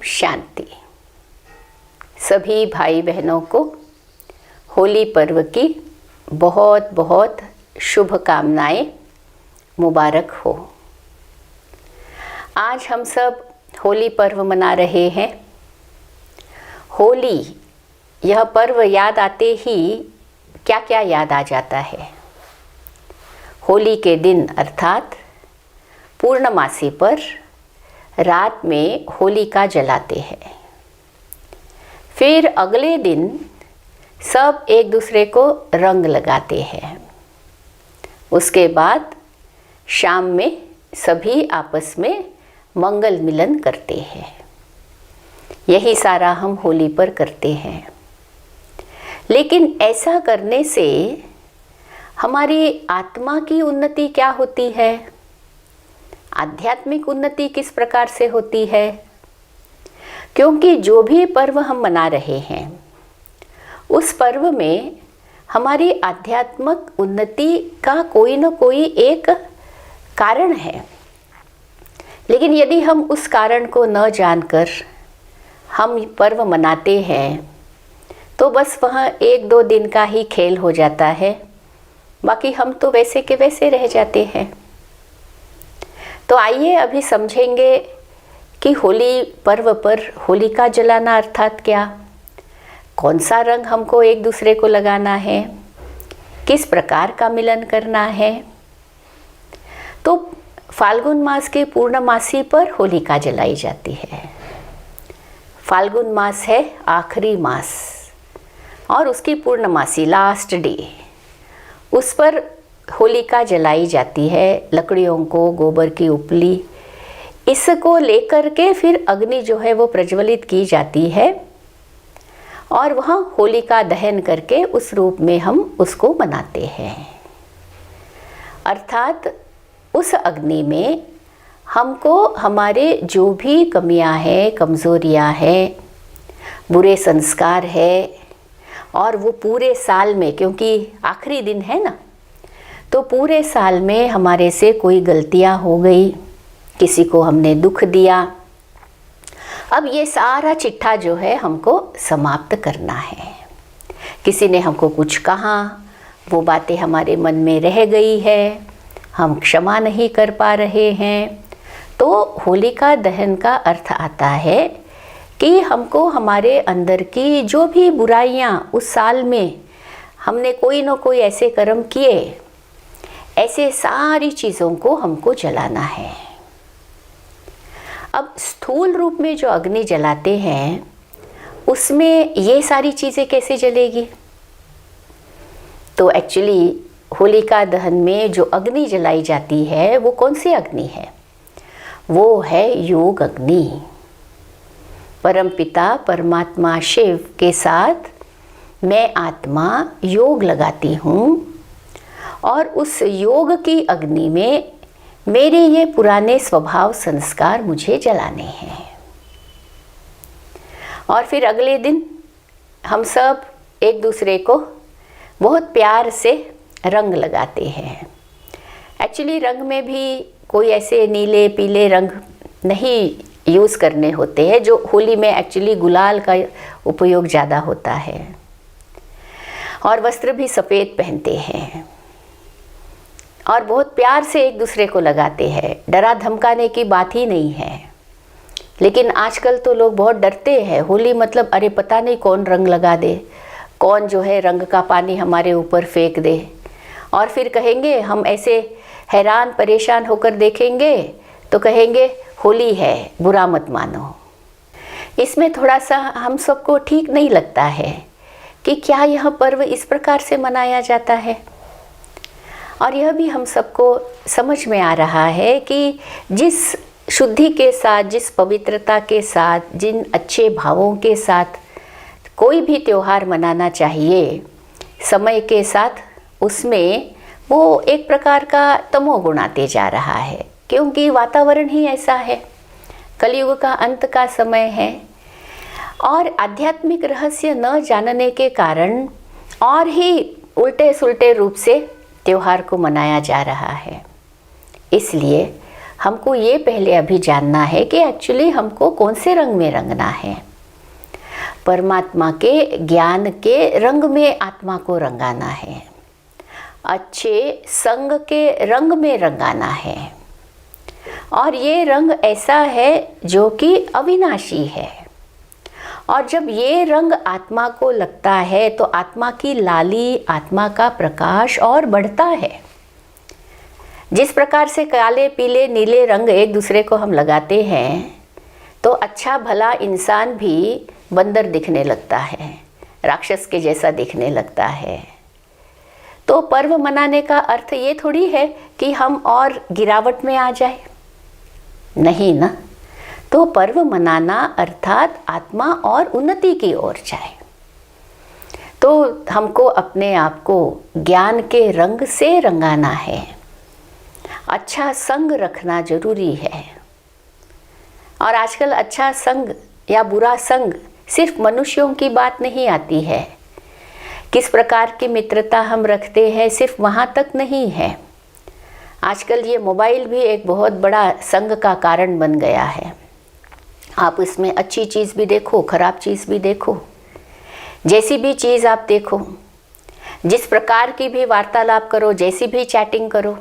शांति। सभी भाई बहनों को होली पर्व की बहुत बहुत शुभकामनाएं मुबारक हो। आज हम सब होली पर्व मना रहे हैं। होली यह पर्व याद आते ही क्या क्या याद आ जाता है। होली के दिन अर्थात पूर्णमासी पर रात में होलिका जलाते हैं। फिर अगले दिन सब एक दूसरे को रंग लगाते हैं। उसके बाद शाम में सभी आपस में मंगल मिलन करते हैं। यही सारा हम होली पर करते हैं। लेकिन ऐसा करने से हमारी आत्मा की उन्नति क्या होती है? आध्यात्मिक उन्नति किस प्रकार से होती है? क्योंकि जो भी पर्व हम मना रहे हैं उस पर्व में हमारी आध्यात्मिक उन्नति का कोई न कोई एक कारण है। लेकिन यदि हम उस कारण को न जानकर हम पर्व मनाते हैं तो बस वह एक दो दिन का ही खेल हो जाता है। बाकी हम तो वैसे के वैसे रह जाते हैं। तो आइए अभी समझेंगे कि होली पर्व पर होलिका जलाना अर्थात क्या, कौन सा रंग हमको एक दूसरे को लगाना है, किस प्रकार का मिलन करना है। तो फाल्गुन मास के पूर्णमासी पर होलिका जलाई जाती है। फाल्गुन मास है आखिरी मास और उसकी पूर्णमासी लास्ट डे, उस पर होलिका जलाई जाती है। लकड़ियों को, गोबर की उपली, इसको लेकर के फिर अग्नि जो है वो प्रज्वलित की जाती है और वहाँ होलिका दहन करके उस रूप में हम उसको मनाते हैं। अर्थात उस अग्नि में हमको हमारे जो भी कमियां हैं, कमज़ोरियां हैं, बुरे संस्कार है, और वो पूरे साल में, क्योंकि आखिरी दिन है ना, तो पूरे साल में हमारे से कोई गलतियां हो गई, किसी को हमने दुख दिया, अब ये सारा चिट्ठा जो है हमको समाप्त करना है। किसी ने हमको कुछ कहा, वो बातें हमारे मन में रह गई है, हम क्षमा नहीं कर पा रहे हैं। तो होलिका दहन का अर्थ आता है कि हमको हमारे अंदर की जो भी बुराइयां उस साल में हमने कोई न कोई ऐसे कर्म किए, ऐसे सारी चीज़ों को हमको जलाना है। अब स्थूल रूप में जो अग्नि जलाते हैं उसमें ये सारी चीज़ें कैसे जलेगी? तो एक्चुअली होलिका दहन में जो अग्नि जलाई जाती है वो कौन सी अग्नि है? वो है योग अग्नि। परमपिता परमात्मा शिव के साथ मैं आत्मा योग लगाती हूँ और उस योग की अग्नि में मेरे ये पुराने स्वभाव संस्कार मुझे जलाने हैं। और फिर अगले दिन हम सब एक दूसरे को बहुत प्यार से रंग लगाते हैं। एक्चुअली रंग में भी कोई ऐसे नीले पीले रंग नहीं यूज़ करने होते हैं, जो होली में एक्चुअली गुलाल का उपयोग ज़्यादा होता है। और वस्त्र भी सफ़ेद पहनते हैं और बहुत प्यार से एक दूसरे को लगाते हैं। डरा धमकाने की बात ही नहीं है। लेकिन आजकल तो लोग बहुत डरते हैं। होली मतलब अरे पता नहीं कौन रंग लगा दे, कौन जो है रंग का पानी हमारे ऊपर फेंक दे, और फिर कहेंगे, हम ऐसे हैरान परेशान होकर देखेंगे तो कहेंगे होली है, बुरा मत मानो। इसमें थोड़ा सा हम सबको ठीक नहीं लगता है कि क्या यह पर्व इस प्रकार से मनाया जाता है। और यह भी हम सबको समझ में आ रहा है कि जिस शुद्धि के साथ, जिस पवित्रता के साथ, जिन अच्छे भावों के साथ कोई भी त्यौहार मनाना चाहिए, समय के साथ उसमें वो एक प्रकार का तमोगुण आते जा रहा है। क्योंकि वातावरण ही ऐसा है, कलयुग का अंत का समय है और आध्यात्मिक रहस्य न जानने के कारण और ही उल्टे सुल्टे रूप से त्योहार को मनाया जा रहा है। इसलिए हमको ये पहले अभी जानना है कि एक्चुअली हमको कौन से रंग में रंगना है। परमात्मा के ज्ञान के रंग में आत्मा को रंगाना है, अच्छे संग के रंग में रंगाना है। और ये रंग ऐसा है जो कि अविनाशी है। और जब ये रंग आत्मा को लगता है तो आत्मा की लाली, आत्मा का प्रकाश और बढ़ता है। जिस प्रकार से काले, पीले, नीले रंग एक दूसरे को हम लगाते हैं तो अच्छा भला इंसान भी बंदर दिखने लगता है, राक्षस के जैसा दिखने लगता है। तो पर्व मनाने का अर्थ ये थोड़ी है कि हम और गिरावट में आ जाए, नहीं ना। तो पर्व मनाना अर्थात आत्मा और उन्नति की ओर जाए। तो हमको अपने आप को ज्ञान के रंग से रंगाना है, अच्छा संग रखना जरूरी है। और आजकल अच्छा संग या बुरा संग सिर्फ मनुष्यों की बात नहीं आती है, किस प्रकार की मित्रता हम रखते हैं सिर्फ वहाँ तक नहीं है। आजकल ये मोबाइल भी एक बहुत बड़ा संग का कारण बन गया है। आप इसमें अच्छी चीज़ भी देखो, खराब चीज़ भी देखो, जैसी भी चीज़ आप देखो, जिस प्रकार की भी वार्तालाप करो, जैसी भी चैटिंग करो,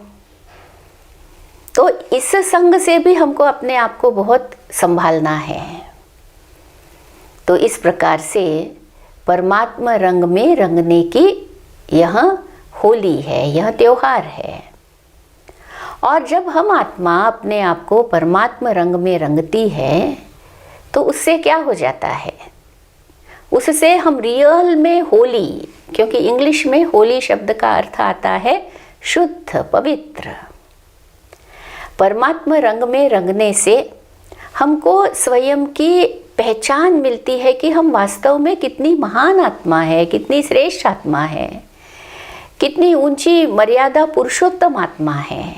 तो इस संग से भी हमको अपने आप को बहुत संभालना है। तो इस प्रकार से परमात्मा रंग में रंगने की यह होली है, यह त्योहार है। और जब हम आत्मा अपने आप को परमात्मा रंग में रंगती है तो उससे क्या हो जाता है, उससे हम रियल में होली, क्योंकि इंग्लिश में होली शब्द का अर्थ आता है शुद्ध, पवित्र। परमात्मा रंग में रंगने से हमको स्वयं की पहचान मिलती है कि हम वास्तव में कितनी महान आत्मा है, कितनी श्रेष्ठ आत्मा है, कितनी ऊंची मर्यादा पुरुषोत्तम आत्मा है।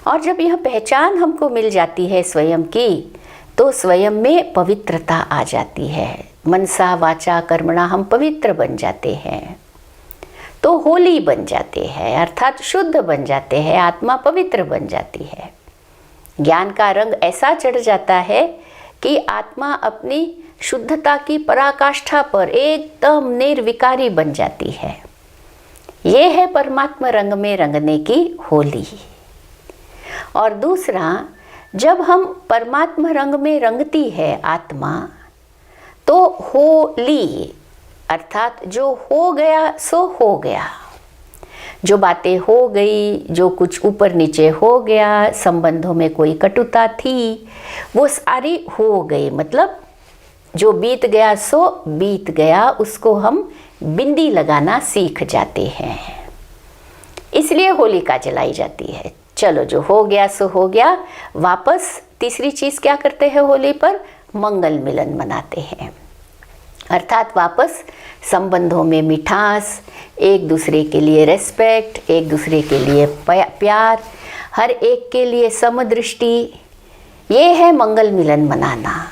और जब यह पहचान हमको मिल जाती है स्वयं की, तो स्वयं में पवित्रता आ जाती है। मनसा वाचा कर्मणा हम पवित्र बन जाते हैं, तो होली बन जाते हैं, अर्थात शुद्ध बन जाते हैं, आत्मा पवित्र बन जाती है। ज्ञान का रंग ऐसा चढ़ जाता है कि आत्मा अपनी शुद्धता की पराकाष्ठा पर एकदम निर्विकारी बन जाती है। ये है परमात्मा रंग में रंगने की होली। और दूसरा, जब हम परमात्मा रंग में रंगती है आत्मा, तो होली अर्थात जो हो गया सो हो गया, जो बातें हो गई, जो कुछ ऊपर नीचे हो गया, संबंधों में कोई कटुता थी, वो सारी हो गई। मतलब जो बीत गया सो बीत गया, उसको हम बिंदी लगाना सीख जाते हैं। इसलिए होलिका जलाई जाती है। चलो जो हो गया सो हो गया, वापस तीसरी चीज़ क्या करते हैं होली पर, मंगल मिलन मनाते हैं। अर्थात वापस संबंधों में मिठास, एक दूसरे के लिए रेस्पेक्ट, एक दूसरे के लिए प्यार, हर एक के लिए समदृष्टि, ये है मंगल मिलन मनाना।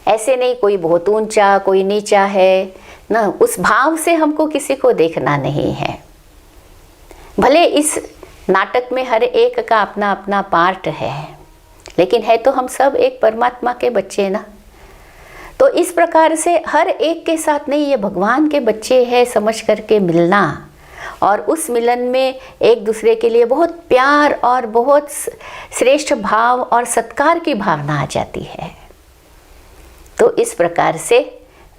ऐसे नहीं कोई बहुत ऊंचा कोई नीचा है ना, उस भाव से हमको किसी को देखना नहीं है। भले इस नाटक में हर एक का अपना अपना पार्ट है, लेकिन है तो हम सब एक परमात्मा के बच्चे ना। तो इस प्रकार से हर एक के साथ नहीं, ये भगवान के बच्चे हैं समझ करके मिलना, और उस मिलन में एक दूसरे के लिए बहुत प्यार और बहुत श्रेष्ठ भाव और सत्कार की भावना आ जाती है। तो इस प्रकार से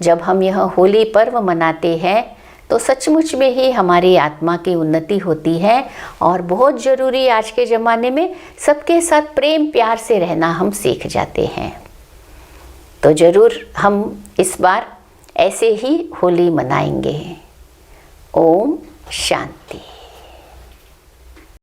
जब हम यह होली पर्व मनाते हैं तो सचमुच में ही हमारी आत्मा की उन्नति होती है। और बहुत ज़रूरी आज के ज़माने में सबके साथ प्रेम प्यार से रहना हम सीख जाते हैं। तो ज़रूर हम इस बार ऐसे ही होली मनाएंगे। ओम शांति।